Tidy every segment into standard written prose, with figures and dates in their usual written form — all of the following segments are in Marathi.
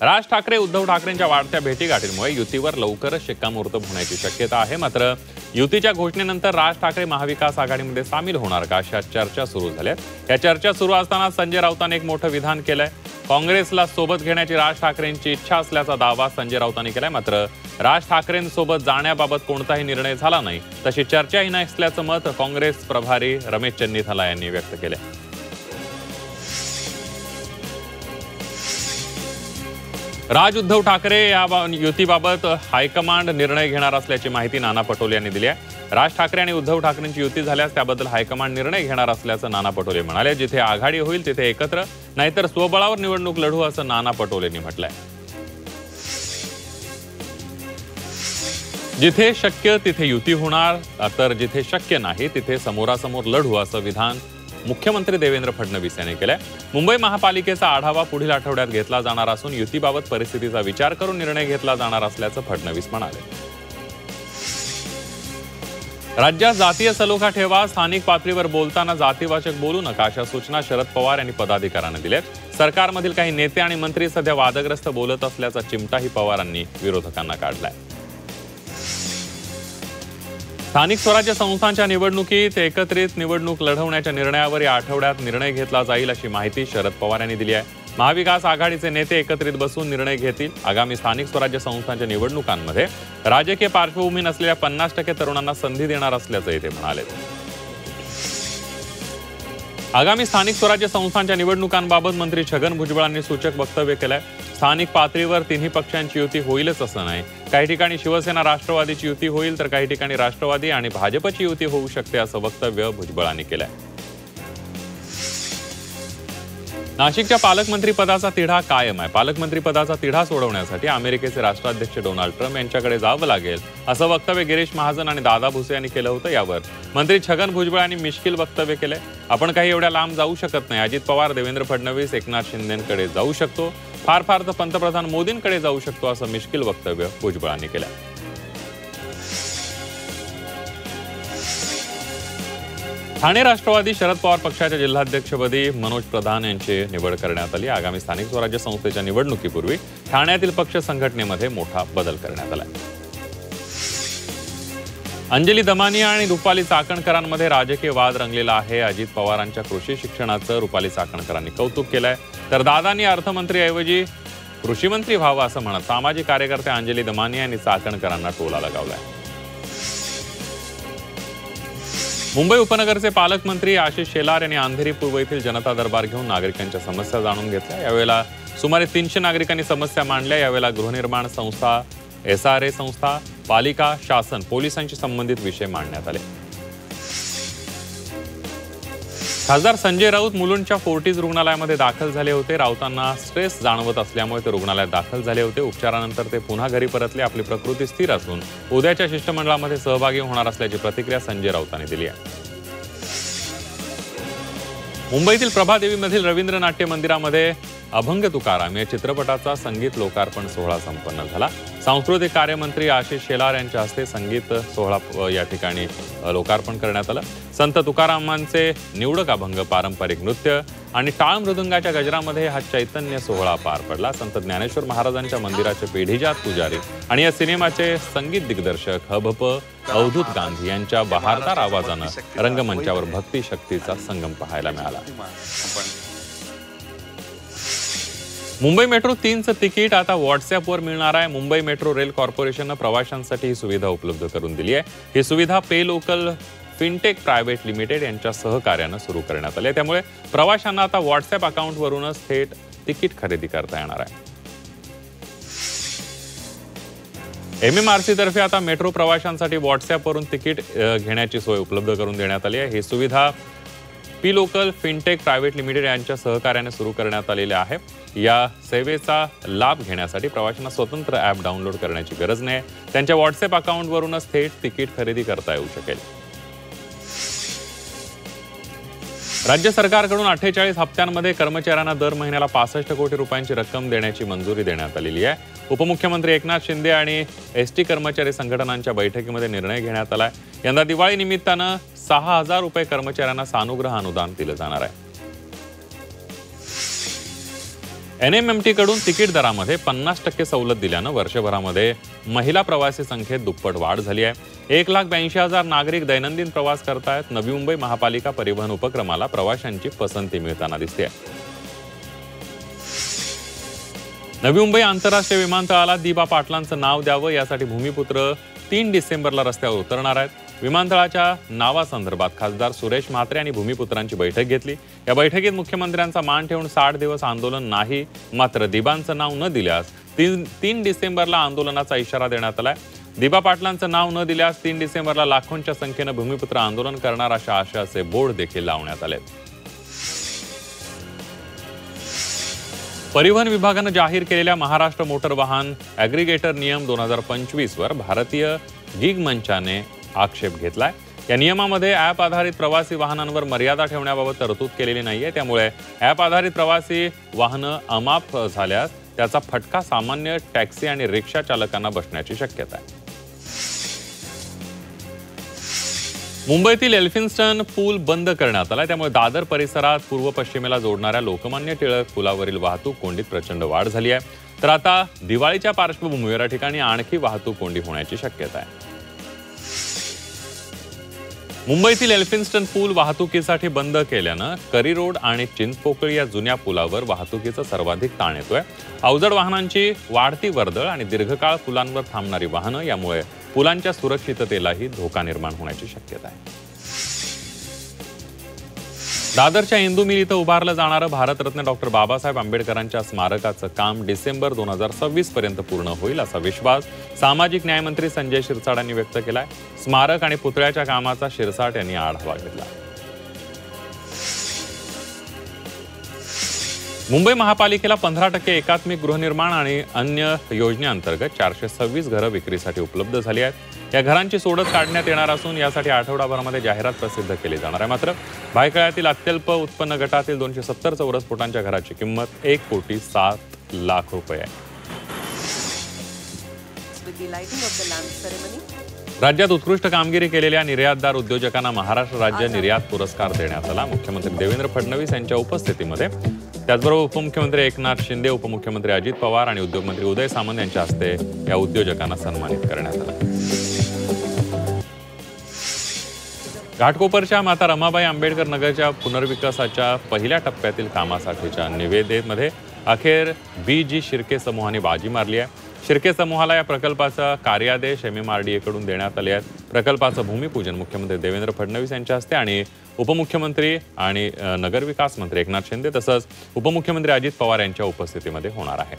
राज ठाकरे उद्धव ठाकरेंच्या वाढत्या भेटीगाठींमुळे युतीवर लवकरच शिक्कामोर्तब होण्याची शक्यता आहे। मात्र युतीच्या घोषणेनंतर राज ठाकरे महाविकास आघाडीमध्ये सामील होणार का अशा चर्चा सुरू झाल्यात। या चर्चा सुरू असताना संजय राऊतांनी एक मोठं विधान केलंय। काँग्रेसला सोबत घेण्याची राज ठाकरेंची इच्छा असल्याचा दावा संजय राऊतांनी केलाय। मात्र राज ठाकरेंसोबत जाण्याबाबत कोणताही निर्णय झाला नाही, तशी चर्चाही नाही असल्याचं मत काँग्रेस प्रभारी रमेश चन्नीथाला यांनी व्यक्त केलंय। राज उद्धव ठाकरे या युतीबाबत हायकमांड निर्णय घेणार असल्याची माहिती नाना पटोले यांनी दिली आहे। राज ठाकरे आणि उद्धव ठाकरेंची युती झाल्यास त्याबद्दल हायकमांड निर्णय घेणार असल्याचं नाना पटोले म्हणाले। जिथे आघाडी होईल तिथे एकत्र, नाहीतर स्वबळावर निवडणूक लढू असं नाना पटोलेंनी म्हटलंय। जिथे शक्य तिथे युती होणार, तर जिथे शक्य नाही तिथे समोरासमोर लढू असं विधान मुख्यमंत्री देवेंद्र फडणवीस यांनी केलंय। मुंबई महापालिकेचा आढावा पुढील आठवड्यात घेतला जाणार असून युतीबाबत परिस्थितीचा विचार करून निर्णय घेतला जाणार असल्याचं फडणवीस म्हणाले। राज्यात जातीय सलोखा ठेवा, स्थानिक पातळीवर बोलताना जातीवाचक बोलू नका अशा सूचना शरद पवार यांनी पदाधिकाऱ्यांना दिल्यात। सरकारमधील काही नेते आणि मंत्री सध्या वादग्रस्त बोलत असल्याचा चिमटाही पवारांनी विरोधकांना काढलाय। स्थानिक स्वराज्य संस्थांच्या निवडणुकीत एकत्रित निवडणूक लढवण्याच्या निर्णयावर या आठवड्यात निर्णय घेतला जाईल अशी माहिती शरद पवार यांनी दिली आहे। महाविकास आघाडीचे नेते एकत्रित बसून निर्णय घेतील। आगामी स्थानिक स्वराज्य संस्थांच्या निवडणुकांमध्ये राजकीय पार्श्वभूमी नसलेल्या 50% तरुणांना संधी देणार असल्याचंही ते म्हणाले। आगामी स्थानिक स्वराज्य संस्थांच्या निवडणुकांबाबत मंत्री छगन भुजबळांनी सूचक वक्तव्य केलंय। स्थानिक पातळीवर तिन्ही पक्षांची युती होईलच असं नाही, काही ठिकाणी शिवसेना राष्ट्रवादीची युती होईल तर काही ठिकाणी राष्ट्रवादी आणि भाजपची युती होऊ शकते असं वक्तव्य भुजबळांनी केलंय। नाशिकच्या पालकमंत्री पदाचा तिढा कायम आहे। पालकमंत्री पदाचा तिढा सोडवण्यासाठी अमेरिकेचे राष्ट्राध्यक्ष डोनाल्ड ट्रम्प यांच्याकडे जावं लागेल असं वक्तव्य गिरीश महाजन आणि दादा भुसे यांनी केलं होतं। यावर मंत्री छगन भुजबळ यांनी मिश्किल वक्तव्य केलंय। आपण काही एवढ्या लांब जाऊ शकत नाही। अजित पवार, देवेंद्र फडणवीस, एकनाथ शिंदेंकडे जाऊ शकतो, फार तर पंतप्रधान मोदींकडे जाऊ शकतो असं मिश्किल वक्तव्य भुजबळांनी केलंय। ठाणे राष्ट्रवादी शरद पवार पक्षाच्या जिल्हाध्यक्षपदी मनोज प्रधान यांची निवड करण्यात आली। आगामी स्थानिक स्वराज्य संस्थेच्या निवडणुकीपूर्वी ठाण्यातील पक्ष संघटनेमध्ये मोठा बदल करण्यात आला। अंजली दमानिया आणि रुपाली चाकणकरांमध्ये राजकीय वाद रंगलेला आहे। अजित पवारांच्या कृषी शिक्षणाचं रुपाली चाकणकरांनी कौतुक केलंय, तर दादांनी अर्थमंत्रीऐवजी कृषी मंत्री व्हावं असं म्हणत सामाजिक कार्यकर्त्या अंजली दमानिया यांनी चाकणकरांना टोला लगावलाय। मुंबई उपनगरचे पालकमंत्री आशिष शेलार यांनी अंधेरी पूर्व येथील जनता दरबार घेऊन नागरिकांच्या समस्या जाणून घेतल्या। यावेळेला सुमारे 300 नागरिकांनी समस्या मांडल्या। यावेळेला गृहनिर्माण संस्था, SRA संस्था, पालिका, शासन, पोलिसांशी संबंधित विषय मांडण्यात आले। खासदार संजय राऊत मुलुंडच्या फोर्टिज रुग्णालयामध्ये दाखल झाले होते। राऊतांना स्ट्रेस जाणवत असल्यामुळे ते रुग्णालयात दाखल झाले होते। उपचारानंतर ते पुन्हा घरी परतले। आपली प्रकृती स्थिर असून उद्याच्या शिष्टमंडळामध्ये सहभागी होणार असल्याची प्रतिक्रिया संजय राऊतांनी दिली आहे। मुंबईतील प्रभादेवीमधील रवींद्र नाट्य मंदिरामध्ये अभंग तुकाराम या चित्रपटाचा संगीत लोकार्पण सोहळा संपन्न झाला। सांस्कृतिक कार्यमंत्री आशिष शेलार यांच्या हस्ते संगीत सोहळा या ठिकाणी लोकार्पण करण्यात आलं। संत तुकारामांचे निवडक अभंग, पारंपरिक नृत्य आणि टाळ मृदुंगाच्या गजरामध्ये हा चैतन्य सोहळा पार पडला। संत ज्ञानेश्वर महाराजांच्या मंदिराचे पेढीजात पुजारी आणि या सिनेमाचे संगीत दिग्दर्शक हभप अवधूत गांधी यांच्या बहारदार आवाजानं रंगमंचावर भक्ती शक्तीचा संगम पाहायला मिळाला। मुंबई मेट्रो 3चं तिकीट आता व्हॉट्सअपवर मिळणार आहे। मुंबई मेट्रो रेल कॉर्पोरेशननं प्रवाशांसाठी ही सुविधा उपलब्ध करून दिली आहे। ही सुविधा पे लोकल फिनटेक प्रायव्हेट लिमिटेड यांच्या सहकार्यानं सुरू करण्यात आली आहे। त्यामुळे प्रवाशांना आता व्हॉट्सअप अकाउंटवरूनच थेट तिकीट खरेदी करता येणार आहे। MMRC तर्फे आता मेट्रो प्रवाशांसाठी व्हॉट्सअपवरून तिकीट घेण्याची सोय उपलब्ध करून देण्यात आली आहे। ही सुविधा P local fintech private limited यांच्या सहकार्याने सुरू करण्यात आलेले आहे। या सेवेचा लाभ घेण्यासाठी प्रवाशांना स्वतंत्र ॲप डाउनलोड करण्याची गरज नाही। त्यांच्या व्हॉट्सअप अकाउंटवरूनच थेट तिकीट खरेदी करता येऊ शकेल। राज्य सरकारकडून 48 हप्त्यांमध्ये कर्मचाऱ्यांना दर महिन्याला 65 कोटी रुपयांची रक्कम देण्याची मंजुरी देण्यात आलेली आहे। उपमुख्यमंत्री एकनाथ शिंदे आणि ST कर्मचारी संघटनांच्या बैठकीमध्ये निर्णय घेण्यात आला आहे। यंदा दिवाळी निमित्तानं 6000 रुपये कर्मचाऱ्यांना सानुग्रह अनुदान दिलं जाणार आहे। NMMT कडून तिकीट दरामध्ये 50% सवलत दिल्यानं वर्षभरामध्ये महिला प्रवासी संख्येत दुप्पट वाढ झाली आहे. 1,82,000 नागरिक दैनंदिन प्रवास करतायत. नवी मुंबई महापालिका परिवहन उपक्रमाला प्रवाशांची पसंती मिळताना दिसते. नवी मुंबई आंतरराष्ट्रीय विमानतळाला दिबा पाटलांचं नाव द्यावं यासाठी भूमिपुत्र 3 डिसेंबरला रस्त्यावर उतरणार आहेत. विमानतळाच्या नावासंदर्भात खासदार सुरेश म्हात्रे यांनी भूमिपुत्रांची बैठक घेतली. या बैठकीत मुख्यमंत्र्यांचा मान ठेवून 60 दिवस आंदोलन नाही, मात्र दिबांचं नाव न दिल्यास 3 डिसेंबरला आंदोलनाचा इशारा देण्यात आलाय. दिबा पाटलांचं नाव न दिल्यास 3 डिसेंबरला लाखोंच्या संख्येनं भूमिपुत्र आंदोलन करणार अशा आशयाचे बोर्ड देखील लावण्यात आले. परिवहन विभागानं जाहीर केलेल्या महाराष्ट्र मोटर वाहन ॲग्रिगेटर नियम 2025 वर भारतीय गिग मंचाने आक्षेप घेतलाय. या नियमामध्ये ॲप आधारित प्रवासी वाहनांवर मर्यादा ठेवण्याबाबत तरतूद केलेली नाहीये. त्यामुळे ॲप आधारित प्रवासी वाहनं अमाप झाल्यास त्याचा फटका सामान्य टॅक्सी आणि रिक्षा चालकांना बसण्याची शक्यता आहे. मुंबईतील एल्फिन्स्टन पूल बंद करण्यात आला. त्यामुळे दादर परिसरात पूर्व पश्चिमेला जोडणाऱ्या लोकमान्य टिळक पुलावरील वाहतूक कोंडीत प्रचंड वाढ झाली आहे. तर आता दिवाळीच्या पार्श्वभूमीवर या ठिकाणी आणखी वाहतूक कोंडी होण्याची शक्यता आहे. मुंबईतील एल्फिन्स्टन पूल वाहतुकीसाठी बंद केल्यानं करी रोड आणि चिंचपोकळी या जुन्या पुलावर वाहतुकीचा सर्वाधिक ताण येतोय. अवजड वाहनांची वाढती वर्दळ आणि दीर्घकाळ पुलांवर थांबणारी वाहनं यामुळे पुलांच्या सुरक्षिततेलाही धोका निर्माण होण्याची शक्यता आहे. दादरच्या इंदू मिल इथं उभारलं जाणारं भारतरत्न डॉक्टर बाबासाहेब आंबेडकरांच्या स्मारकाचं काम डिसेंबर 2026 पर्यंत पूर्ण होईल असा विश्वास सामाजिक न्यायमंत्री संजय शिरसाट यांनी व्यक्त केलाय. स्मारक आणि पुतळ्याच्या कामाचा शिरसाट यांनी आढावा घेतला. मुंबई महापालिकेला 15% एकात्मिक गृहनिर्माण आणि अन्य योजनेअंतर्गत 426 घरं विक्रीसाठी उपलब्ध झाली आहेत. या घरांची सोडत काढण्यात येणार असून यासाठी आठवडाभरामध्ये जाहिरात प्रसिद्ध केली जाणार आहे. मात्र भायखळ्यातील अत्यल्प उत्पन्न गटातील 270 चौरस फुटांच्या घराची किंमत 1,07,00,000 रुपये आहे. राज्यात उत्कृष्ट कामगिरी केलेल्या निर्यातदार उद्योजकांना महाराष्ट्र राज्य निर्यात पुरस्कार देण्यात आला. मुख्यमंत्री देवेंद्र फडणवीस यांच्या उपस्थितीमध्ये, त्याचबरोबर उपमुख्यमंत्री एकनाथ शिंदे, उपमुख्यमंत्री अजित पवार आणि उद्योगमंत्री उदय सामंत यांच्या हस्ते या उद्योजकांना सन्मानित करण्यात आलं. घाटकोपरच्या माता रमाबाई आंबेडकर नगरच्या पुनर्विकासाच्या पहिल्या टप्प्यातील कामासाठीच्या निविदेमध्ये अखेर BG शिर्के समूहाने बाजी मारली आहे. शिर्के समूहाला या प्रकल्पाचा कार्यादेश MMRDA कडून देण्यात आले आहेत. प्रकल्पाचं भूमिपूजन मुख्यमंत्री देवेंद्र फडणवीस यांच्या हस्ते आणि उपमुख्यमंत्री आणि नगरविकास मंत्री एकनाथ शिंदे तसंच उपमुख्यमंत्री अजित पवार यांच्या उपस्थितीमध्ये होणार आहे.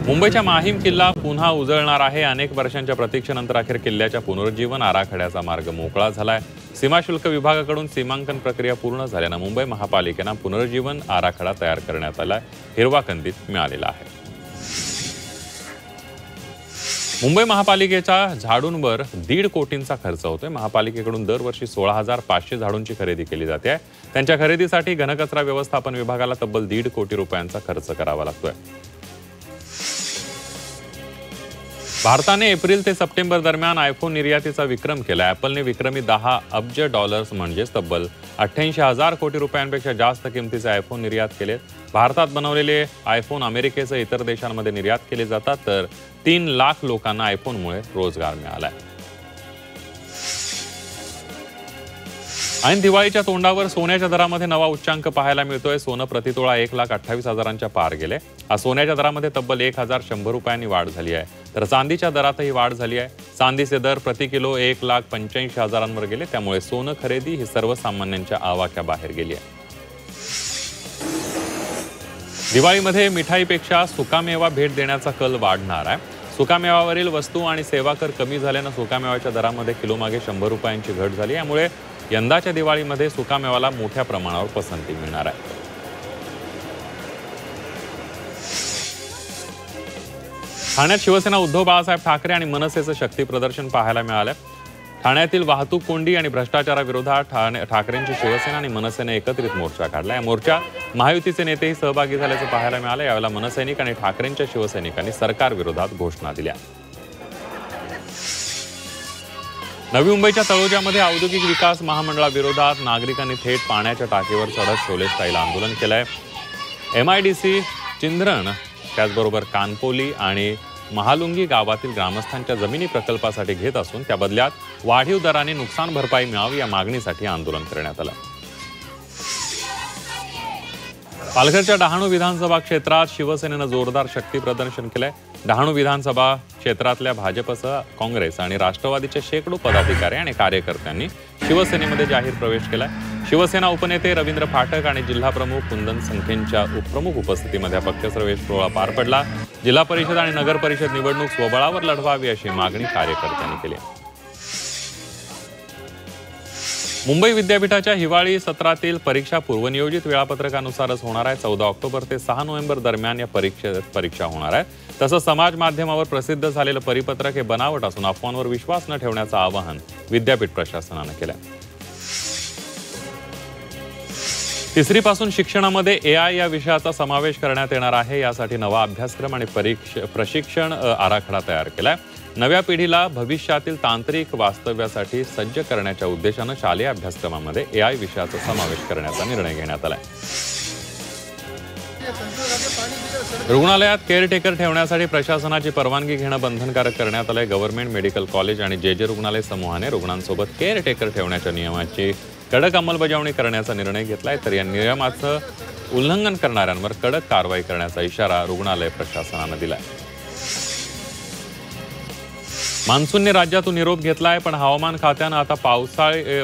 मुंबईच्या माहीम किल्ला पुन्हा उजळणार आहे. अनेक वर्षांच्या प्रतीक्षेनंतर अखेर किल्ल्याच्या पुनरुज्जीवन आराखड्याचा मार्ग मोकळा झालाय. सीमाशुल्क विभागाकडून सीमांकन प्रक्रिया पूर्ण झाल्यानं मुंबई महापालिकेनं पुनरुज्जीवन आराखडा तयार करण्यात आलाय. हिरवा कंदील मिळालेला आहे. मुंबई महापालिकेच्या झाडूंवर 1.5 कोटींचा खर्च होतोय. महापालिकेकडून दरवर्षी 16,500 झाडूंची खरेदी केली जाते आहे. त्यांच्या खरेदीसाठी घनकचरा व्यवस्थापन विभागाला तब्बल 1.5 कोटी रुपयांचा खर्च करावा लागतोय. भारताने एप्रिल ते सप्टेंबर दरम्यान आयफोन निर्यातीचा विक्रम केला. ॲपलने विक्रमी $10 अब्ज म्हणजेच तब्बल 88,000 कोटी रुपयांपेक्षा जास्त किमतीचे आयफोन निर्यात केले. भारतात बनवलेले आयफोन अमेरिकेसह इतर देशांमध्ये निर्यात केले जातात. तर 3 लाख लोकांना आयफोनमुळे रोजगार मिळालाय. ऐन दिवाळीच्या तोंडावर सोन्याच्या दरामध्ये नवा उच्चांक पाहायला मिळतोय. सोनं प्रतितोळा 1,28,000च्या पार गेले. आज सोन्याच्या दरामध्ये तब्बल 1,100 रुपयांनी वाढ झाली आहे. तर चांदीच्या दरातही वाढ झाली आहे. चांदीचे दर प्रति किलो 1,85,000वर गेले. त्यामुळे सोनं खरेदी ही सर्वसामान्यांच्या आवाक्याबाहेर गेली आहे. दिवाळीमध्ये मिठाईपेक्षा सुकामेवा भेट देण्याचा कल वाढणार आहे. सुकामेवावरील वस्तू आणि सेवा कर कमी झाल्यानं सुकामेवाच्या दरामध्ये किलोमागे 100 रुपयांची घट झाली. यामुळे यंदाच्या दिवाळीमध्ये सुकामेवाला मोठ्या प्रमाणावर पसंती मिळणार आहे. ठाण्यात शिवसेना उद्धव बाळासाहेब ठाकरे आणि मनसेचं शक्ती प्रदर्शन पाहायला मिळालं. ठाण्यातील वाहतूक कोंडी आणि भ्रष्टाचाराविरोधात ठाकरेंची शिवसेना आणि मनसेने एकत्रित मोर्चा काढला. या मोर्चात महायुतीचे नेतेही सहभागी झाल्याचं पाहायला मिळालं. यावेळेला मनसैनिक आणि ठाकरेंच्या शिवसैनिकांनी सरकार विरोधात घोषणा दिल्या. नवी मुंबईच्या तळोजामध्ये औद्योगिक विकास महामंडळाविरोधात नागरिकांनी थेट पाण्याच्या टाकीवर चढत शोले स्टाईल आंदोलन केलंय. MIDC चिंधरण, त्याचबरोबर कानपोली आणि महालुंगी गावातील ग्रामस्थांच्या जमिनी प्रकल्पासाठी घेत असून त्या बदल्यात वाढीव दराने नुकसान भरपाई मिळावी या मागणीसाठी आंदोलन करण्यात आलं. पालघरच्या डहाणू विधानसभा क्षेत्रात शिवसेनेनं जोरदार शक्ती प्रदर्शन केलंय. डहाणू विधानसभा क्षेत्रातल्या भाजपसह काँग्रेस आणि राष्ट्रवादीच्या शेकडो पदाधिकारी आणि कार्यकर्त्यांनी शिवसेनेमध्ये जाहीर प्रवेश केलाय. शिवसेना उपनेते रवींद्र फाटक आणि जिल्हा प्रमुख कुंदन संखेंच्या उपप्रमुख उपस्थितीमध्ये पक्षप्रवेश सोहळा पार पडला. जिल्हा परिषद आणि नगर परिषद निवडणूक स्वबळावर लढवावी अशी मागणी कार्यकर्त्यांनी केली. मुंबई विद्यापीठाच्या हिवाळी सत्रातील परीक्षा पूर्वनियोजित वेळापत्रकानुसारच होणार आहे. 14 ऑक्टोबर ते 6 नोव्हेंबर दरम्यान या परीक्षा होणार आहे. तसंच समाज माध्यमावर प्रसिद्ध झालेलं परिपत्रक हे बनावट असून अफवांवर विश्वास न ठेवण्याचं आवाहन विद्यापीठ प्रशासनानं केलं. तिसरीपासून शिक्षणामध्ये AI या विषयाचा समावेश करण्यात येणार आहे. यासाठी नवा अभ्यासक्रम आणि प्रशिक्षण आराखडा तयार केलाय. नव्या पिढीला भविष्यातील तांत्रिक वास्तव्यासाठी सज्ज करण्याच्या उद्देशानं शालेय अभ्यासक्रमामध्ये AI विषयाचा समावेश करण्याचा निर्णय घेण्यात आलाय. रुग्णालयात केअरटेकर ठेवण्यासाठी प्रशासनाची परवानगी घेणं बंधनकारक करण्यात आलंय. गव्हर्नमेंट मेडिकल कॉलेज आणि JJ रुग्णालय समूहाने रुग्णांसोबत केअरटेकर ठेवण्याच्या नियमाची कडक अंमलबजावणी करण्याचा निर्णय घेतलाय. तर या नियमाचं उल्लंघन करणाऱ्यांवर कडक कारवाई करण्याचा इशारा रुग्णालय प्रशासनानं दिलाय. मान्सूनने राज्यातून निरोप घेतलाय, पण हवामान खात्यानं आता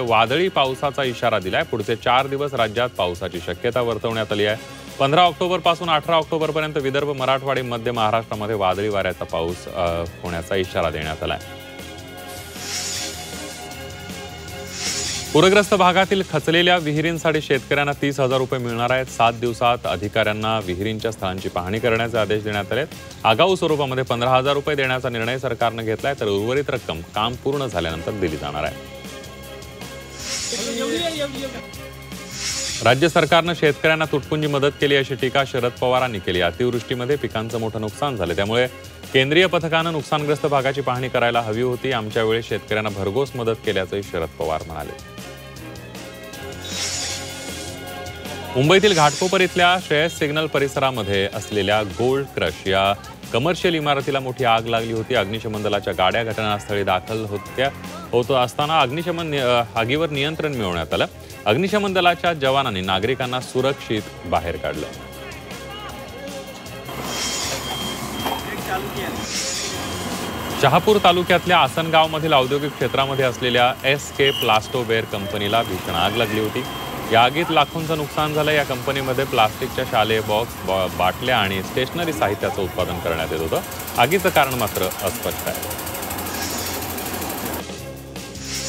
वादळी पावसाचा इशारा दिलाय. पुढचे 4 दिवस राज्यात पावसाची शक्यता वर्तवण्यात आली आहे. 15 ऑक्टोबर पासून 18 ऑक्टोबर पर्यंत विदर्भ, मराठवाडा, मध्य महाराष्ट्रामध्ये वादळी वाऱ्याचा पाऊस होण्याचा इशारा देण्यात आलाय. पूरग्रस्त भागातील खचलेल्या विहिरींसाठी शेतकऱ्यांना 30,000 रुपये मिळणार आहेत. 7 दिवसात अधिकाऱ्यांना विहिरींच्या स्थळांची पाहणी करण्याचे आदेश देण्यात आले. आगाऊ स्वरूपामध्ये 15,000 रुपये देण्याचा निर्णय सरकारनं घेतलाय. तर उर्वरित रक्कम काम पूर्ण झाल्यानंतर दिली जाणार आहे. राज्य सरकारनं शेतकऱ्यांना तुटपुंजी मदत केली अशी टीका शरद पवारांनी केली. अतिवृष्टीमध्ये पिकांचं मोठं नुकसान झालं, त्यामुळे केंद्रीय पथकानं नुकसानग्रस्त भागाची पाहणी करायला हवी होती. आमच्या वेळी शेतकऱ्यांना भरघोस मदत केल्याचंही शरद पवार म्हणाले. मुंबईतील घाटकोपर इथल्या श्रेयस सिग्नल परिसरामध्ये असलेल्या गोल्ड क्रश या कमर्शियल इमारतीला मोठी आग लागली होती. अग्निशमन दलाच्या गाड्या घटनास्थळी दाखल होत असताना आगीवर नियंत्रण मिळवण्यात आलं. अग्निशमन दलाच्या जवानांनी नागरिकांना सुरक्षित बाहेर काढलं. शहापूर तालुक्यातल्या आसनगावमधील औद्योगिक क्षेत्रामध्ये असलेल्या SK प्लास्टोवेअर कंपनीला भीषण आग लागली होती. या आगीत लाखोंचं नुकसान झालं. या कंपनीमध्ये प्लास्टिकच्या शालेय बॉक्स, बाटल्या आणि स्टेशनरी साहित्याचं उत्पादन करण्यात येत होतं. आगीचं कारण मात्र अस्पष्ट आहे.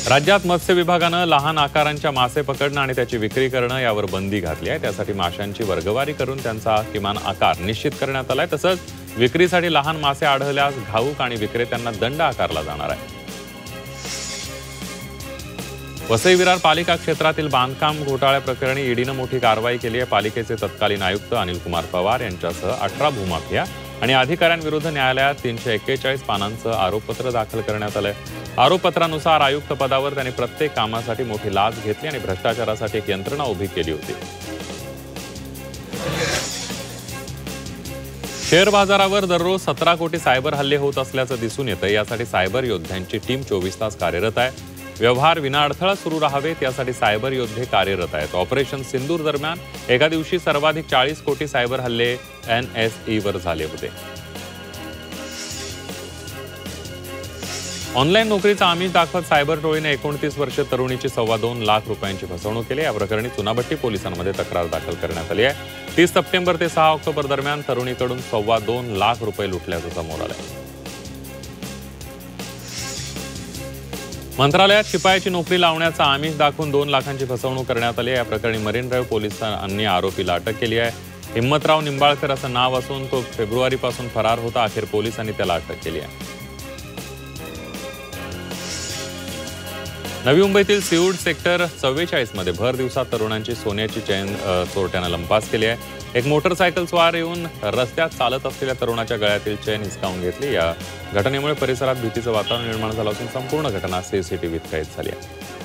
राज्यात मत्स्य विभागानं लहान आकारांच्या मासे पकडणं आणि त्याची विक्री करणं यावर बंदी घातली आहे. त्यासाठी माशांची वर्गवारी करून त्यांचा किमान आकार निश्चित करण्यात आलाय. तसंच विक्रीसाठी लहान मासे आढळल्यास घाऊक आणि विक्रेत्यांना दंड आकारला जाणार आहे. वसई विरार पालिका क्षेत्रातील बांधकाम घोटाळ्याप्रकरणी ईडीनं मोठी कारवाई केली आहे. पालिकेचे तत्कालीन आयुक्त अनिल कुमार पवार यांच्यासह 18 भूमाफिया आणि अधिकाऱ्यांविरुद्ध न्यायालयात 341 पानांचं आरोपपत्र दाखल करण्यात आलंय. आरोपपत्रानुसार आयुक्त पदावर त्यांनी प्रत्येक कामासाठी मोठी लाच घेतली आणि भ्रष्टाचारासाठी एक यंत्रणा उभी केली होती. शेअर बाजारावर दररोज 17 कोटी सायबर हल्ले होत असल्याचं दिसून येतं. यासाठी सायबर योद्ध्यांची टीम 24 तास कार्यरत आहे. व्यवहार विनाअडथळा सुरू राहावेत यासाठी सायबर योद्धे कार्यरत आहेत. ऑपरेशन सिंदूर दरम्यान एका दिवशी सर्वाधिक 40 कोटी सायबर हल्ले NSE वर झाले होते. ऑनलाईन नोकरीचा आमिष दाखवत सायबर टोळीने 29 वर्षीय तरुणीची 2.25 लाख रुपयांची फसवणूक केली. या प्रकरणी चुनाभट्टी पोलिसांमध्ये तक्रार दाखल करण्यात आली आहे. 30 सप्टेंबर ते 6 ऑक्टोबर दरम्यान तरुणीकडून 2.25 लाख रुपये लुटल्याचं समोर आलंय. मंत्रालयात शिपायाची नोकरी लावण्याचा आमिष दाखवून 2 लाखांची फसवणूक करण्यात आली. या प्रकरणी मरीन ड्राईव्ह पोलिसांनी आरोपीला अटक केली आहे. हिम्मतराव निंबाळकर असं नाव असून तो फेब्रुवारीपासून फरार होता. अखेर पोलिसांनी त्याला अटक केली आहे. नवी मुंबईतील सिऊड सेक्टर 44 मध्ये भर दिवसात तरुणांची सोन्याची चेन चोरट्यानं लंपास केली आहे. एक मोटरसायकल स्वार येऊन रस्त्यात चालत असलेल्या तरुणाच्या गळ्यातील चेन हिसकावून घेतली. या घटनेमुळे परिसरात भीतीचं वातावरण निर्माण झालं असून संपूर्ण घटना सीसीटीव्हीत कैद झाली आहे.